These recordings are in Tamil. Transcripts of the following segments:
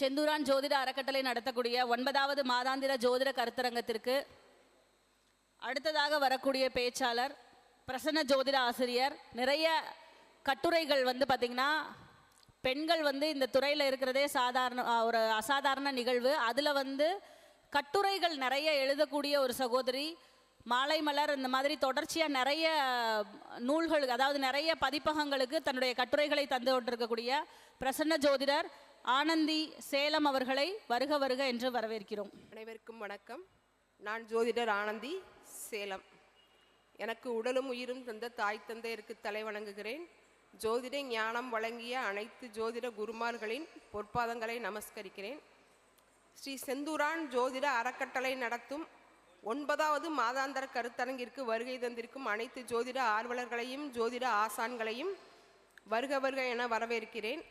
செந்தூரான் ஜோதிட அறக்கட்டளை நடத்தக்கூடிய 9வது மாதாந்திர ஜோதிட கருத்தரங்கத்திற்கு அடுத்ததாக வரக்கூடிய பேச்சாளர் பிரசன்ன ஜோதிட ஆசிரியர். நிறைய கட்டுரைகள் பார்த்திங்கன்னா பெண்கள் இந்த துறையில் இருக்கிறதே ஒரு அசாதாரண நிகழ்வு. அதில் கட்டுரைகள் நிறைய எழுதக்கூடிய ஒரு சகோதரி. மாலை மலர் இந்த மாதிரி தொடர்ச்சியாக நிறைய நூல்களுக்கு, அதாவது நிறைய பதிப்பகங்களுக்கு தன்னுடைய கட்டுரைகளை தந்து கொண்டிருக்கக்கூடிய பிரசன்ன ஜோதிடர் ஆனந்தி சேலம் அவர்களை வருக வருக என்று வரவேற்கிறோம். அனைவருக்கும் வணக்கம். நான் ஜோதிடர் ஆனந்தி சேலம். எனக்கு உடலும் உயிரும் தந்த தாய் தந்தையருக்கு தலை வணங்குகிறேன். ஜோதிட ஞானம் வழங்கிய அனைத்து ஜோதிட குருமார்களின் பொற்பாதங்களை நமஸ்கரிக்கிறேன். ஸ்ரீ செந்தூரான் ஜோதிட அறக்கட்டளை நடத்தும் 9வது மாதாந்திர கருத்தரங்கிற்கு வருகை தந்திருக்கும் அனைத்து ஜோதிட ஆர்வலர்களையும் ஜோதிட ஆசான்களையும் வருக வருக என வரவேற்கிறேன்.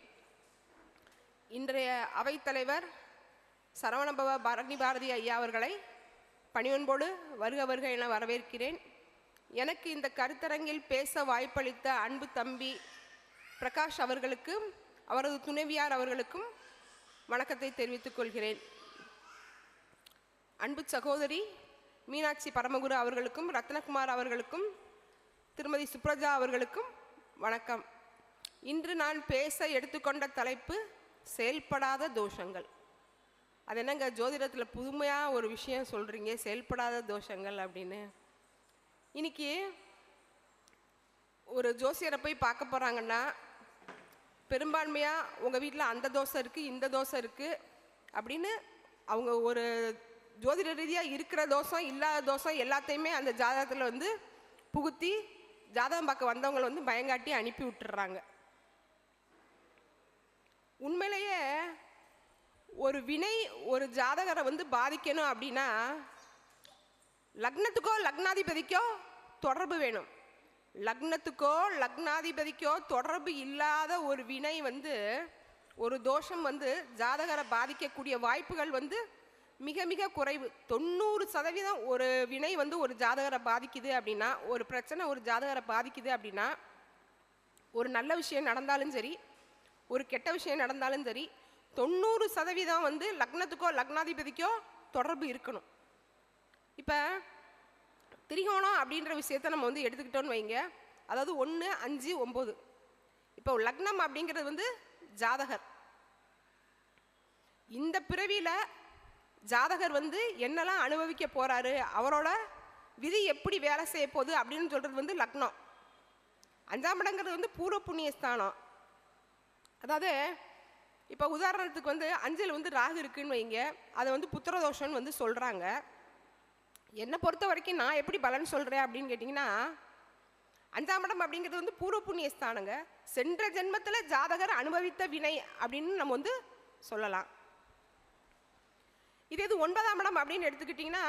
இன்றைய அவைத்தலைவர் சரவணபவ பரணி பாரதி ஐயா அவர்களை பணிவன்போடு வருக வருக என வரவேற்கிறேன். எனக்கு இந்த கருத்தரங்கில் பேச வாய்ப்பளித்த அன்பு தம்பி பிரகாஷ் அவர்களுக்கும் அவரது துணைவியார் அவர்களுக்கும் வணக்கத்தை தெரிவித்துக் கொள்கிறேன். அன்பு சகோதரி மீனாட்சி பரமகுரு அவர்களுக்கும் ரத்னகுமார் அவர்களுக்கும் திருமதி சுப்ரஜா அவர்களுக்கும் வணக்கம். இன்று நான் பேச எடுத்துக்கொண்ட தலைப்பு செயல்படாத தோஷங்கள். அது என்னங்க ஜோதிடத்தில் புதுமையாக ஒரு விஷயம் சொல்கிறீங்க, செயல்படாத தோஷங்கள் அப்படின்னு. இன்னைக்கு ஒரு ஜோசியரை போய் பார்க்க போகிறாங்கன்னா பெரும்பான்மையாக உங்கள் வீட்டில் அந்த தோசை இருக்குது, இந்த தோசை இருக்குது அப்படின்னு அவங்க ஒரு ஜோதிட ரீதியாக இருக்கிற தோஷம் இல்லாத தோஷம் எல்லாத்தையுமே அந்த ஜாதகத்தில் புகுத்தி ஜாதகம் பார்க்க வந்தவங்களை பயங்காட்டி அனுப்பி விட்டுறாங்க. உண்மையிலேயே ஒரு வினை ஒரு ஜாதகரை பாதிக்கணும் அப்படின்னா லக்னத்துக்கோ லக்னாதிபதிக்கோ தொடர்பு வேணும். லக்னத்துக்கோ லக்னாதிபதிக்கோ தொடர்பு இல்லாத ஒரு வினை ஒரு தோஷம் ஜாதகரை பாதிக்கக்கூடிய வாய்ப்புகள் மிக மிக குறைவு. 90% ஒரு வினை ஒரு ஜாதகரை பாதிக்குது அப்படின்னா, ஒரு பிரச்சனை ஒரு ஜாதகரை பாதிக்குது அப்படின்னா, ஒரு நல்ல விஷயம் நடந்தாலும் சரி ஒரு கெட்ட விஷயம் நடந்தாலும் சரி 90% லக்னத்துக்கோ லக்னாதிபதிக்கோ தொடர்பு இருக்கணும். இப்போ திரிகோணம் அப்படின்ற விஷயத்த நம்ம எடுத்துக்கிட்டோன்னு வைங்க. அதாவது 1, 5, 9. இப்போ லக்னம் அப்படிங்கிறது ஜாதகர். இந்த பிறவியில் ஜாதகர் என்னெல்லாம் அனுபவிக்க போகிறாரு, அவரோட விதி எப்படி வேலை செய்ய போகுது அப்படின்னு சொல்கிறது லக்னம். 5ஆம் இடங்கிறது பூர்வ புண்ணிய ஸ்தானம். அதாவது இப்போ உதாரணத்துக்கு 5ல் ராகு இருக்குன்னு வைங்க, அதை புத்திரதோஷம்னு சொல்கிறாங்க. என்னை பொறுத்த வரைக்கும் நான் எப்படி பலன் சொல்கிறேன் அப்படின்னு கேட்டிங்கன்னா, 5ஆம் இடம் அப்படிங்கிறது பூர்வ புண்ணிய ஸ்தானங்க. சென்ற ஜென்மத்தில் ஜாதகர் அனுபவித்த வினை அப்படின்னு நம்ம சொல்லலாம். இதே இது 9ஆம் இடம் அப்படின்னு எடுத்துக்கிட்டிங்கன்னா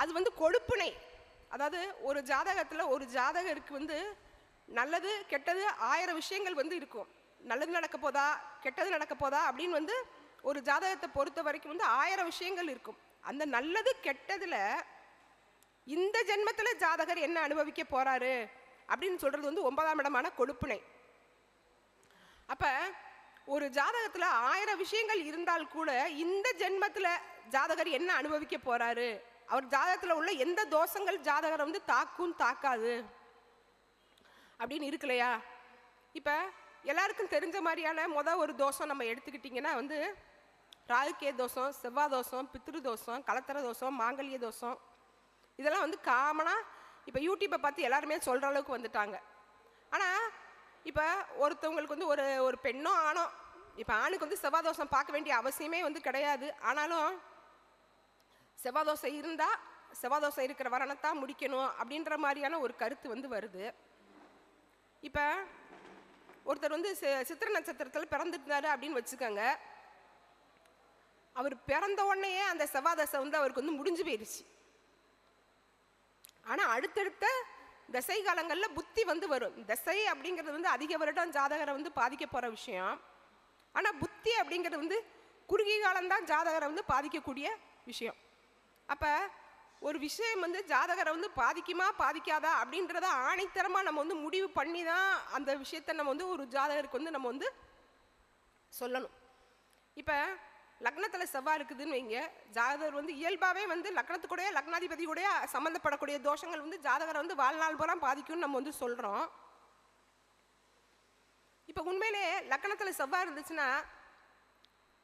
அது கொடுப்பினை. அதாவது ஒரு ஜாதகத்தில் ஒரு ஜாதகருக்கு நல்லது கெட்டது 1000 விஷயங்கள் இருக்கும். நல்லது நடக்க போதா கெட்டது நடக்க போதா அப்படின்னு ஒரு ஜாதகத்தை பொறுத்த வரைக்கும் 1000 விஷயங்கள் இருக்கும். அந்த நல்லது கெட்டதில் இந்த ஜென்மத்தில் ஜாதகர் என்ன அனுபவிக்க போகிறாரு அப்படின்னு சொல்கிறது 9ஆம் இடமான கொடுப்பினை. அப்போ ஒரு ஜாதகத்தில் 1000 விஷயங்கள் இருந்தால் கூட இந்த ஜென்மத்தில் ஜாதகர் என்ன அனுபவிக்க போகிறாரு, அவர் ஜாதகத்தில் உள்ள எந்த தோஷங்கள் ஜாதகரை தாக்கும் தாக்காது அப்படின்னு இருக்குல்லையா. இப்போ எல்லாருக்கும் தெரிஞ்ச மாதிரியான ஒரு தோஷம் நம்ம எடுத்துக்கிட்டிங்கன்னா ராகுகே தோஷம், செவ்வாய் தோஷம், பித்ரு தோஷம், கலத்தர தோஷம், மாங்கல்ய தோஷம். இதெல்லாம் காமனாக இப்போ யூடியூப்பை பார்த்து எல்லாருமே சொல்கிற அளவுக்கு வந்துட்டாங்க. ஆனால் இப்போ ஒருத்தவங்களுக்கு ஒரு பெண்ணோ ஆணோ, இப்போ ஆணுக்கு செவ்வாய் தோஷம் பார்க்க வேண்டிய அவசியமே கிடையாது. ஆனாலும் செவ்வாய் தோஷம் இருந்தால் செவ்வாய் தோஷம் இருக்கிற வரணத்தான் முடிக்கணும் அப்படின்ற மாதிரியான ஒரு கருத்து வருது. இப்போ ஒருத்தர் சித்திரை நட்சத்திரத்தில் பிறந்துட்டாரு அப்படின்னு வச்சுக்கோங்க. அவர் பிறந்த உடனேயே அந்த செவ்வாய் தசை அவருக்கு முடிஞ்சு போயிடுச்சு. ஆனால் அடுத்தடுத்த தசை காலங்களில் புத்தி வரும். தசை அப்படிங்கிறது அதிக வருடம் ஜாதகரை பாதிக்க போகிற விஷயம். ஆனால் புத்தி அப்படிங்கிறது குறுகிய காலம்தான் ஜாதகரை பாதிக்கக்கூடிய விஷயம். அப்போ ஒரு விஷயம் ஜாதகரை பாதிக்குமா பாதிக்காதா அப்படின்றத ஆணித்தரமாக நம்ம முடிவு பண்ணி தான் அந்த விஷயத்தை நம்ம ஒரு ஜாதகருக்கு நம்ம சொல்லணும். இப்போ லக்னத்தில் செவ்வாய் இருக்குதுன்னு வைங்க, ஜாதகர் வந்து இயல்பாகவே வந்து லக்னத்துக்கூடய லக்னாதிபதியோடைய சம்மந்தப்படக்கூடிய தோஷங்கள் வந்து ஜாதகரை வந்து வாழ்நாள் பூரா பாதிக்கும்னு நம்ம வந்து சொல்கிறோம். இப்போ உண்மையிலே லக்னத்தில் செவ்வாய் இருந்துச்சுன்னா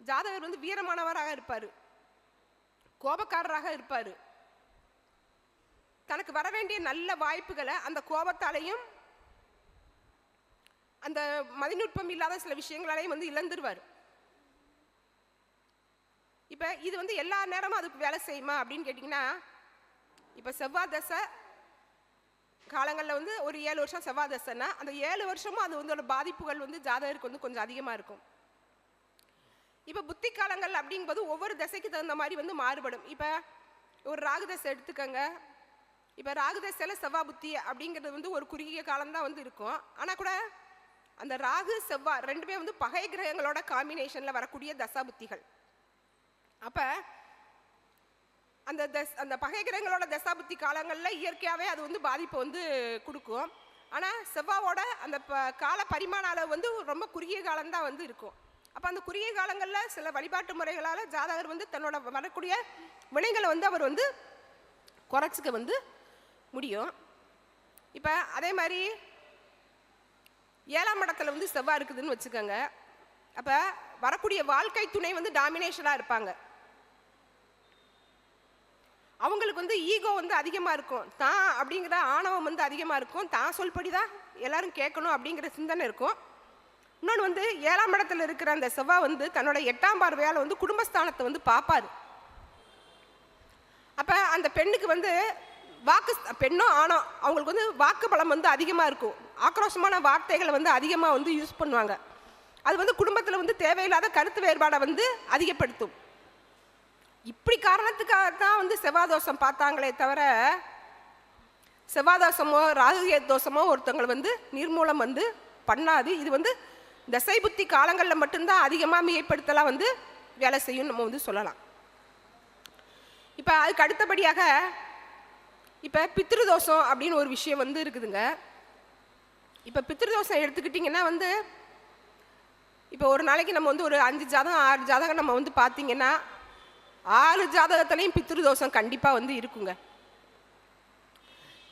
ஜாதகர் வந்து வீரமானவராக இருப்பார், கோபக்காரராக இருப்பார். தனக்கு வர வேண்டிய நல்ல வாய்ப்புகளை அந்த கோபத்தாலையும் அந்த மதிநுட்பம் இல்லாத சில விஷயங்களாலையும் வந்து இழந்துருவார். இப்போ இது வந்து எல்லா நேரமும் அதுக்கு வேலை செய்யுமா அப்படின்னு கேட்டிங்கன்னா, இப்போ செவ்வாய் தசை காலங்களில் வந்து ஒரு 7 வருஷம் செவ்வாய் தசைன்னா அந்த 7 வருஷமும் அது வந்து பாதிப்புகள் வந்து ஜாதகருக்கு வந்து கொஞ்சம் அதிகமாக இருக்கும். இப்போ புத்தி காலங்கள் அப்படிங்கும்போது ஒவ்வொரு தசைக்கு தகுந்த மாதிரி வந்து மாறுபடும். இப்போ ஒரு ராகு தசை எடுத்துக்கோங்க. இப்போ ராகு தசையில் செவ்வாய் புத்தி அப்படிங்கிறது வந்து ஒரு குறுகிய காலம்தான் வந்து இருக்கும். ஆனால் கூட அந்த ராகு செவ்வாய் ரெண்டுமே வந்து பகை கிரகங்களோட காம்பினேஷனில் வரக்கூடிய தசா புத்திகள். அப்போ அந்த பகை கிரகங்களோட தசாபுத்தி காலங்களில் இயற்கையாகவே அது வந்து பாதிப்பை வந்து கொடுக்கும். ஆனால் செவ்வாவோட அந்த கால பரிமாண அளவு வந்து ரொம்ப குறுகிய காலம்தான் வந்து இருக்கும். அப்போ அந்த குறுகிய காலங்களில் சில வழிபாட்டு முறைகளால் ஜாதகர் வந்து தன்னோட வரக்கூடிய வினைகளை வந்து அவர் வந்து குறைச்சிக்க வந்து முடியும். இப்போ அதே மாதிரி 7ஆம் இடத்துல வந்து செவ்வாய் இருக்குதுன்னு வச்சுக்கோங்க. அப்போ வரக்கூடிய வாழ்க்கை துணை வந்து டாமினேஷனாக இருப்பாங்க. அவங்களுக்கு வந்து ஈகோ வந்து அதிகமாக இருக்கும், தான் அப்படிங்கிற ஆணவம் வந்து அதிகமாக இருக்கும், தான் சொல்படி தான் எல்லாரும் கேட்கணும் அப்படிங்கிற சிந்தனை இருக்கும். இன்னொன்று வந்து 7ஆம் இடத்துல இருக்கிற அந்த செவ்வாய் வந்து தன்னோட 8ஆம் பார்வையால் வந்து குடும்பஸ்தானத்தை வந்து பார்ப்பார். அப்போ அந்த பெண்ணுக்கு வந்து பெண்ணோ ஆணோ அவங்களுக்கு வந்து வாக்கு பலம் வந்து அதிகமாக இருக்கும், ஆக்ரோஷமான வார்த்தைகளை வந்து அதிகமாக வந்து யூஸ் பண்ணுவாங்க. அது வந்து குடும்பத்தில் வந்து தேவையில்லாத கருத்து வேறுபாடை வந்து அதிகப்படுத்தும். இப்படி காரணத்துக்காக தான் வந்து செவ்வாய் தோஷம் பார்த்தாங்களே தவிர செவ்வாய் தோஷமோ ராகு தோஷமோ ஒருத்தவங்களை வந்து நிர்மூலம் வந்து பண்ணாது. இது வந்து தசை புத்தி காலங்களில் மட்டும்தான் அதிகமாக மிகைப்படுத்தலாம் வந்து வேலை செய்யும் நம்ம வந்து சொல்லலாம். இப்போ அதுக்கு அடுத்தபடியாக இப்போ பித்ருதோஷம் அப்படின்னு ஒரு விஷயம் வந்து இருக்குதுங்க. இப்போ பித்ருதோஷம் எடுத்துக்கிட்டிங்கன்னா வந்து இப்போ ஒரு நாளைக்கு நம்ம வந்து ஒரு 5 ஜாதகம் 6 ஜாதகம் நம்ம வந்து பார்த்திங்கன்னா 6 ஜாதகத்துலேயும் பித்ருதோஷம் கண்டிப்பாக வந்து இருக்குங்க.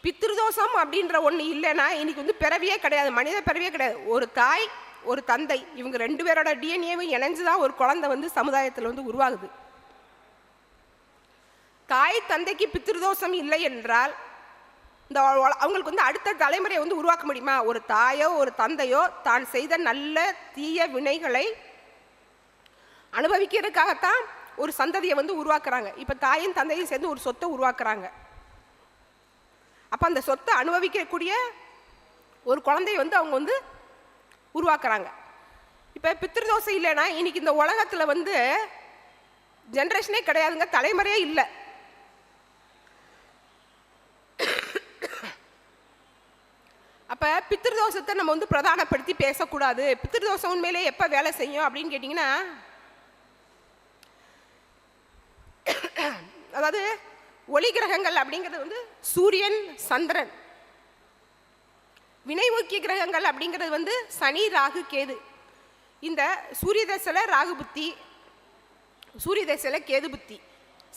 பித்ருதோஷம் அப்படின்ற ஒன்று இல்லைன்னா இன்னைக்கு வந்து பிறவியே கிடையாது, மனித பிறவியே கிடையாது. ஒரு தாய் ஒரு தந்தை இவங்க 2 பேரோட டிஎன்ஏவும் இணைஞ்சு தான் ஒரு குழந்தை வந்து சமுதாயத்தில் வந்து உருவாகுது. தாய் தந்தைக்கு பித்ருதோஷம் இல்லை என்றால் இந்த அவங்களுக்கு வந்து அடுத்த தலைமுறையை வந்து உருவாக்க முடியுமா? ஒரு தாயோ ஒரு தந்தையோ தான் செய்த நல்ல தீய வினைகளை அனுபவிக்கிறதுக்காகத்தான் ஒரு சந்ததியை வந்து உருவாக்குறாங்க. இப்போ தாயும் தந்தையும் சேர்ந்து ஒரு சொத்தை உருவாக்குறாங்க. அப்போ அந்த சொத்தை அனுபவிக்கக்கூடிய ஒரு குழந்தைய வந்து அவங்க வந்து உருவாக்குறாங்க. இப்போ பித்ருதோஷம் இல்லைன்னா இன்னைக்கு இந்த உலகத்தில் வந்து ஜென்ரேஷனே கிடையாதுங்க, தலைமுறையே இல்லை. அப்போ பித்ருதோஷத்தை நம்ம வந்து பிரதானப்படுத்தி பேசக்கூடாது. பித்ருதோஷம் உண்மையிலே எப்போ வேலை செய்யும் அப்படின்னு கேட்டிங்கன்னா, அதாவது ஒளி கிரகங்கள் அப்படிங்கிறது வந்து சூரியன் சந்திரன், வினை ஊக்கிய கிரகங்கள் அப்படிங்கிறது வந்து சனி ராகு கேது. இந்த சூரிய தசையில் ராகு புத்தி, சூரிய தசையில் கேது புத்தி,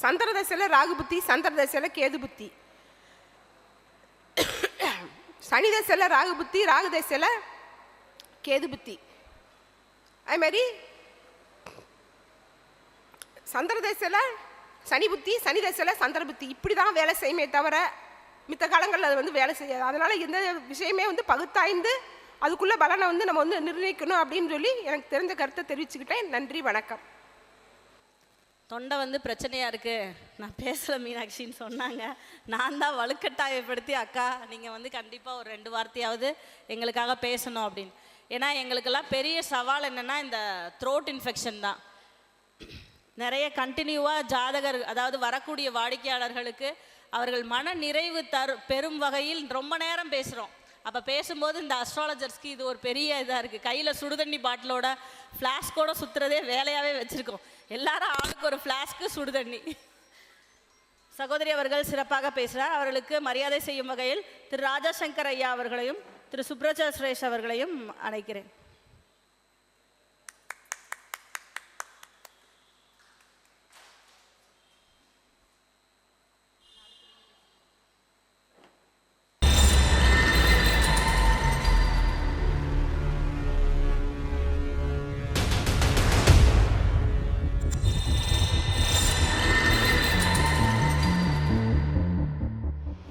சந்திர தசையில் ராகு புத்தி, சந்திர தசையில் கேது புத்தி, சனி தசையில் ராகு புத்தி, ராகு தசையில் கேது புத்தி. அதே மாதிரி சந்திர தசையில் சனி புத்தி, சனி தசையில் சந்திர புத்தி. இப்படி தான் வேலை செய்யுமே தவிர மித்த காலங்களில் அது வந்து வேலை செய்யாது. அதனால் எந்த விஷயமே வந்து பகுத்தாய்ந்து அதுக்குள்ளே பலனை வந்து நம்ம வந்து நிர்ணயிக்கணும் அப்படின்னு சொல்லி எனக்கு தெரிஞ்ச கருத்தை தெரிவிச்சுக்கிட்டேன். நன்றி, வணக்கம். தொண்டை வந்து பிரச்சனையாக இருக்குது, நான் பேசலை மீனாட்சின்னு சொன்னாங்க. நான் தான் வலுக்கட்டாயப்படுத்தி அக்கா நீங்கள் வந்து கண்டிப்பாக ஒரு 2 வார்த்தையாவது எங்களுக்காக பேசணும் அப்படின்னு. ஏன்னா எங்களுக்கெல்லாம் பெரிய சவால் என்னென்னா இந்த த்ரோட் இன்ஃபெக்ஷன் தான். நிறைய கண்டினியூவாக ஜாதகர் அதாவது வரக்கூடிய வாடிக்கையாளர்களுக்கு அவர்கள் மன நிறைவு பெறும் வகையில் ரொம்ப நேரம் பேசுகிறோம். அப்போ பேசும்போது இந்த அஸ்ட்ராலஜர்ஸ்க்கு இது ஒரு பெரிய இதாக இருக்குது. கையில் சுடுதண்ணி பாட்டிலோட ஃப்ளாஸ்கோட சுற்றுறதே வேலையாகவே வச்சுருக்கோம். எல்லாரும் ஆளுக்கு ஒரு ஃப்ளாஸ்க்கு சுடுதண்ணி. சகோதரி அவர்கள் சிறப்பாக பேசுகிறார். அவர்களுக்கு மரியாதை செய்யும் வகையில் திரு ராஜாசங்கர் ஐயா அவர்களையும் திரு சுப்ரஜா சுரேஷ் அவர்களையும் அழைக்கிறேன்.